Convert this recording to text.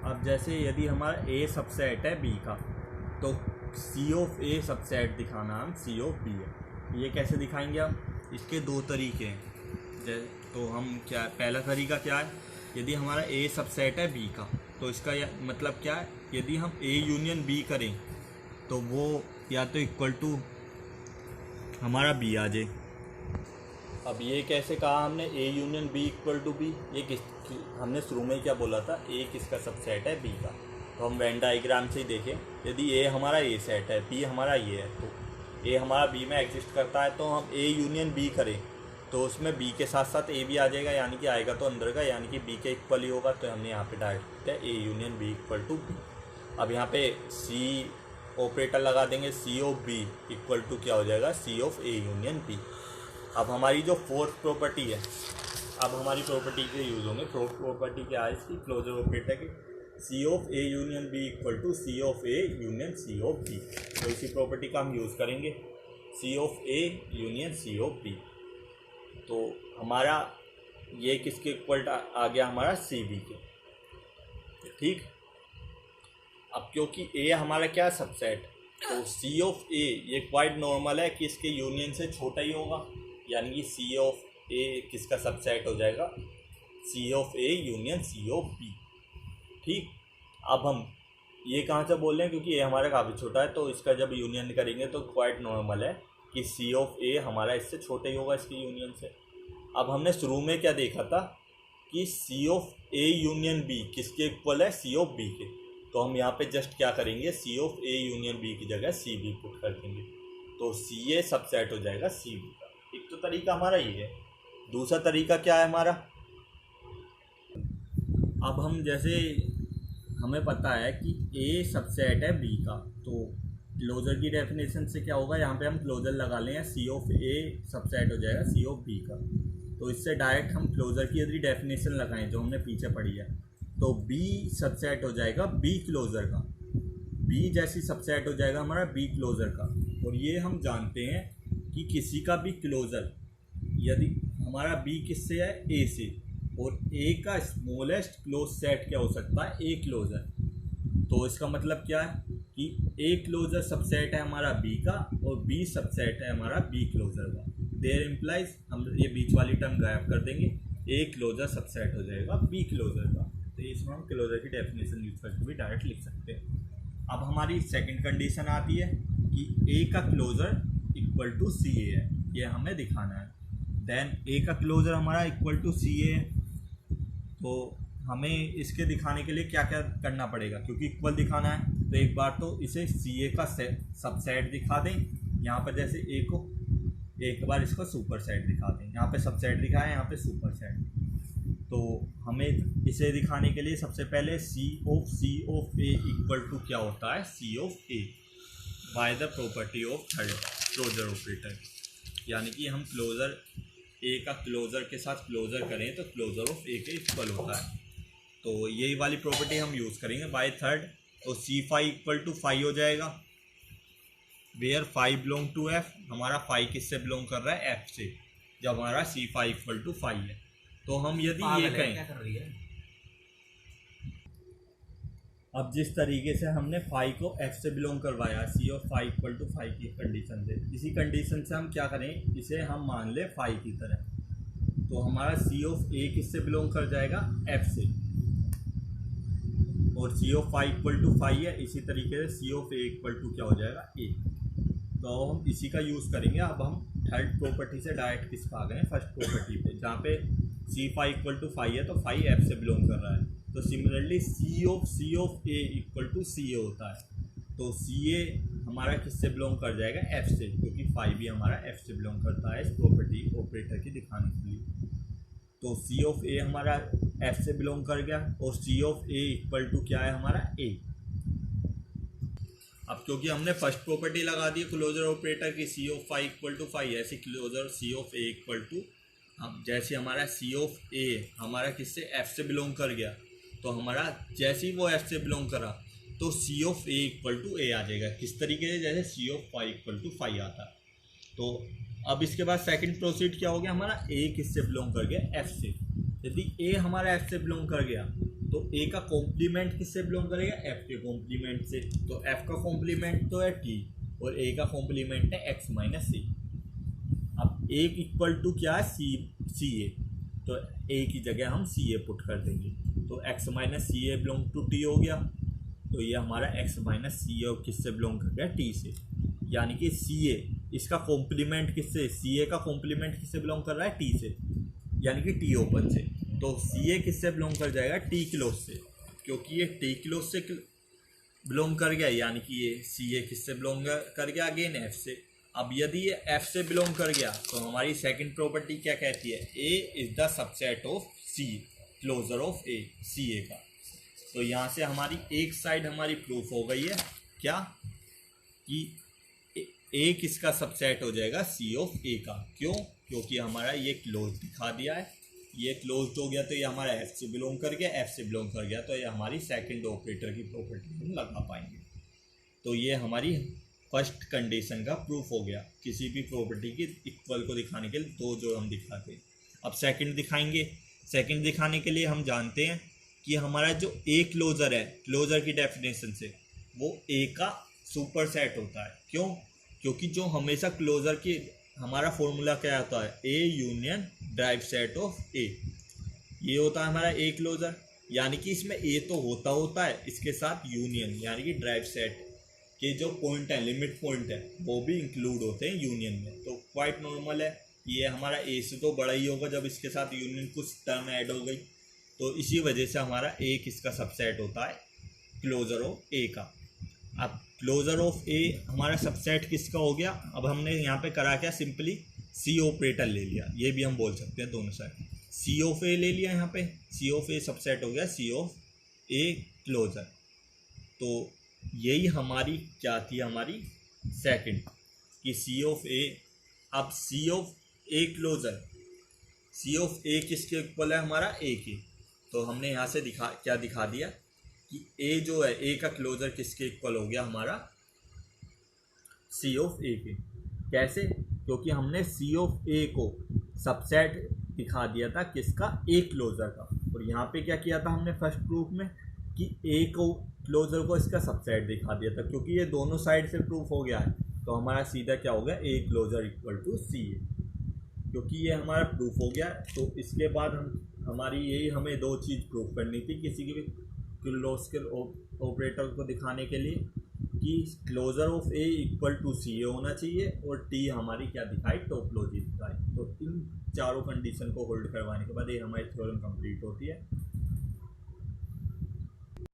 अब जैसे यदि हमारा ए सबसेट है बी का, तो सी ऑफ ए सबसेट दिखाना हम सी ऑफ बी है। ये कैसे दिखाएंगे हम? इसके दो तरीके हैं। तो हम क्या, पहला तरीका क्या है, यदि हमारा ए सबसेट है बी का तो इसका मतलब क्या है, यदि हम ए यूनियन बी करें तो वो या तो इक्वल टू हमारा बी आ जाए। अब ये कैसे कहा हमने, A union B equal to B? ये हमने शुरू में क्या बोला था, ए किसका सबसेट है बी का। तो हम वेन डायग्राम से ही देखें, यदि ए हमारा ए सेट है, बी हमारा ये है, तो ए हमारा बी में एग्जिस्ट करता है, तो हम ए यूनियन बी करें तो उसमें बी के साथ साथ ए भी आ जाएगा, यानी कि आएगा तो अंदर का, यानी कि बी के इक्वल ही होगा। तो हमने यहाँ पे डायरेक्ट किया A union B equal to B. अब यहाँ पे सी ऑपरेटर लगा देंगे, C of B equal to क्या हो जाएगा, C of A union B. अब हमारी जो फोर्थ प्रॉपर्टी है, अब हमारी प्रॉपर्टी के यूज़ होंगे। फोर्थ प्रॉपर्टी क्या है इसकी, क्लोजर ऑपरेटर की, C of A union B equal to C of A union C of B. तो इसी प्रॉपर्टी का हम यूज़ करेंगे, C of A union C of B. तो हमारा ये किसके इक्वल आ गया, हमारा सी बी के, ठीक। अब क्योंकि ए हमारा क्या सबसेट, तो सी ऑफ ए ये क्वाइट नॉर्मल है कि इसके यूनियन से छोटा ही होगा, यानी कि सी ऑफ ए किसका सबसेट हो जाएगा, C of A union C of B, ठीक। अब हम ये कहाँ से बोल रहे हैं, क्योंकि ए हमारा काफ़ी छोटा है, तो इसका जब यूनियन करेंगे तो क्वाइट नॉर्मल है कि सी ऑफ ए हमारा इससे छोटा ही होगा इसके यूनियन से। अब हमने शुरू में क्या देखा था कि सी ऑफ ए यूनियन बी किसके इक्वल है, सी ऑफ बी के। तो हम यहाँ पे जस्ट क्या करेंगे, C of A union B की जगह सी बी पुट कर देंगे, तो सी ए सबसेट हो जाएगा सी बी का। एक तो तरीका हमारा ये है। दूसरा तरीका क्या है हमारा, अब हम जैसे हमें पता है कि ए सबसेट है बी का, तो क्लोजर की डेफिनेशन से क्या होगा, यहाँ पे हम क्लोजर लगा लें, सी ऑफ ए सबसेट हो जाएगा सी ऑफ बी का। तो इससे डायरेक्ट हम क्लोजर की यदि डेफिनेशन लगाएं जो हमने पीछे पढ़ी है, तो बी सबसेट हो जाएगा बी क्लोजर का, बी जैसी सबसेट हो जाएगा हमारा बी क्लोजर का। और ये हम जानते हैं कि किसी का भी क्लोजर, यदि हमारा बी किससे है, ए से, और ए का स्मॉलेस्ट क्लोज सेट क्या हो सकता है, ए क्लोजर। तो इसका मतलब क्या है कि ए क्लोजर सबसेट है हमारा बी का और बी सबसेट है हमारा बी क्लोजर का। देयर इम्प्लाइज, हम ये बीच वाली टर्म गायब कर देंगे, ए क्लोजर सबसेट हो जाएगा बी क्लोजर का। तो इसमें हम क्लोजर की डेफिनेशन यूज करके भी डायरेक्ट लिख सकते हैं। अब हमारी सेकंड कंडीशन आती है कि ए का क्लोजर इक्वल टू सी ए है, ये हमें दिखाना है। देन ए का क्लोजर हमारा इक्वल टू सी ए है, तो हमें इसके दिखाने के लिए क्या क्या करना पड़ेगा, क्योंकि इक्वल दिखाना है तो एक बार तो इसे सी ए का सबसेट दिखा दें, यहाँ पर जैसे ए को, एक बार इसको सुपर सेट दिखा दें, यहाँ पे सबसेट दिखा है, यहाँ पे सुपर सेट। तो हमें इसे दिखाने के लिए सबसे पहले C of A equal to क्या होता है, C of A by the property of third closure operator, यानी कि हम क्लोजर ए का क्लोजर के साथ क्लोजर करें तो क्लोजर ऑफ ए के इक्वल होता है। तो यही वाली प्रॉपर्टी हम यूज़ करेंगे बाय थर्ड। तो C phi equal to phi हो जाएगा, where phi belong to F, हमारा फाई किससे बिलोंग कर रहा है, एफ से, जब हमारा C phi equal to phi है। तो हम यदि ये कहें, अब जिस तरीके से हमने फाई को एफ से बिलोंग करवाया, C of phi equal to phi की कंडीशन से, इसी कंडीशन से हम क्या करें, इसे हम मान ले फाई की तरह। तो हमारा सी ऑफ ए किससे बिलोंग कर जाएगा, एफ से, और C of phi equal to phi है, इसी तरीके से C of A equal to क्या हो जाएगा, ए। तो हम इसी का यूज़ करेंगे। अब हम थर्ड प्रॉपर्टी से डायरेक्ट किस आ गए, फर्स्ट प्रॉपर्टी पे, जहाँ पे सी फाई इक्वल टू फाई है, तो फाई एफ से बिलोंग कर रहा है। तो similarly C of A equal to C A होता है, तो सी ए हमारा किससे बिलोंग कर जाएगा, एफ से, क्योंकि फाई भी हमारा एफ से बिलोंग करता है इस प्रॉपर्टी ऑपरेटर की दिखाने के लिए। तो सी ऑफ ए हमारा एफ से बिलोंग कर गया, और C of A equal to क्या है हमारा, ए। अब क्योंकि हमने फर्स्ट प्रॉपर्टी लगा दी क्लोजर ऑपरेटर की, C of phi equal to phi, ऐसे closure C of A equal to, अब जैसे हमारा सी ऑफ ए हमारा किससे, एफ से बिलोंग कर गया, तो हमारा जैसे ही वो एफ से बिलोंग करा तो C of A equal to A आ जाएगा। किस तरीके से, जैसे C of phi equal to phi आता है। तो अब इसके बाद सेकंड प्रोसीड क्या हो गया, हमारा ए किससे बिलोंग कर गया, एफ से। यदि ए हमारा एफ से बिलोंग कर गया तो ए का कॉम्प्लीमेंट किससे बिलोंग करेगा, एफ के कॉम्प्लीमेंट से। तो एफ का कॉम्प्लीमेंट तो है टी और ए का कॉम्प्लीमेंट है एक्स माइनस सी। अब ए इक्वल टू क्या है, सी ए, तो ए की जगह हम सी ए पुट कर देंगे। तो X minus C A belong to T हो गया। तो ये हमारा एक्स माइनस सी ए किससे बिलोंग कर गया, टी से। यानी कि सी ए इसका कॉम्प्लीमेंट किससे, सी ए का कॉम्प्लीमेंट किससे बिलोंग कर रहा है, टी से, यानी कि टी ओपन से। तो सी ए किससे बिलोंग कर जाएगा, टी क्लोज से, क्योंकि ये टी क्लोज से बिलोंग कर गया, यानी कि ये सी ए किससे बिलोंग कर गया, अगेन एफ से। अब यदि ये एफ से बिलोंग कर गया तो हमारी सेकंड प्रॉपर्टी क्या कहती है, A is the subset of C, closure of A, C A का। तो यहाँ से हमारी एक साइड हमारी प्रूफ हो गई है क्या, कि ए किसका सबसेट हो जाएगा, सी ऑफ ए का। क्यों, क्योंकि हमारा ये क्लोज दिखा दिया है, ये क्लोज्ड हो गया तो ये हमारा एफ से बिलोंग कर गया, एफ से बिलोंग कर गया तो ये हमारी सेकंड ऑपरेटर की प्रॉपर्टी हम लगा पाएंगे। तो ये हमारी फर्स्ट कंडीशन का प्रूफ हो गया, किसी भी प्रॉपर्टी की इक्वल को दिखाने के लिए दो जो हम दिखाते हैं। अब सेकंड दिखाएंगे। सेकंड दिखाने के लिए हम जानते हैं कि हमारा जो ए क्लोजर है, क्लोजर की डेफिनेशन से वो ए का सुपर सेट होता है। क्यों, क्योंकि जो हमेशा क्लोजर की हमारा फॉर्मूला क्या होता है, A union derived set of A, ये होता है हमारा ए क्लोजर। यानी कि इसमें ए तो होता है, इसके साथ यूनियन यानी कि ड्राइव सेट के जो पॉइंट है, लिमिट पॉइंट है, वो भी इंक्लूड होते हैं यूनियन में। तो क्वाइट नॉर्मल है, ये हमारा ए से तो बड़ा ही होगा जब इसके साथ यूनियन कुछ टर्म ऐड हो गई। तो इसी वजह से हमारा ए किसका सबसेट होता है, क्लोजर ऑफ ए का। अब क्लोजर ऑफ ए हमारा सबसेट किसका हो गया, अब हमने यहाँ पे करा क्या, सिंपली सी ऑपरेटर ले लिया, ये भी हम बोल सकते हैं दोनों साइड। सी ऑफ ए ले लिया, यहाँ पे सी ऑफ ए सबसेट हो गया सी ऑफ ए क्लोजर। तो यही हमारी क्या थी, हमारी सेकंड, कि सी ऑफ ए। अब C of A closure, C of A किसके इक्वल है, हमारा ए के। तो हमने यहाँ से क्या दिखा दिया कि ए जो है, ए का क्लोजर किसके इक्वल हो गया, हमारा सी ऑफ ए के। कैसे, क्योंकि हमने सी ऑफ ए को सबसेट दिखा दिया था किसका, ए क्लोजर का। और यहाँ पे क्या किया था हमने फर्स्ट प्रूफ में, कि ए को क्लोजर को इसका सबसेट दिखा दिया था। क्योंकि ये दोनों साइड से प्रूफ हो गया है तो हमारा सीधा क्या हो गया, A closure equal to C ए। क्योंकि ये हमारा प्रूफ हो गया, तो इसके बाद हमारी यही हमें दो चीज़ प्रूफ करनी थी किसी की भी क्लोजर ऑपरेटर को दिखाने के लिए, कि closure of A equal to C A होना चाहिए, और टी हमारी क्या दिखाई, टोपोलॉजी दिखाई। तो इन चारों कंडीशन को होल्ड करवाने के बाद ये हमारी थ्योरम कंप्लीट होती है।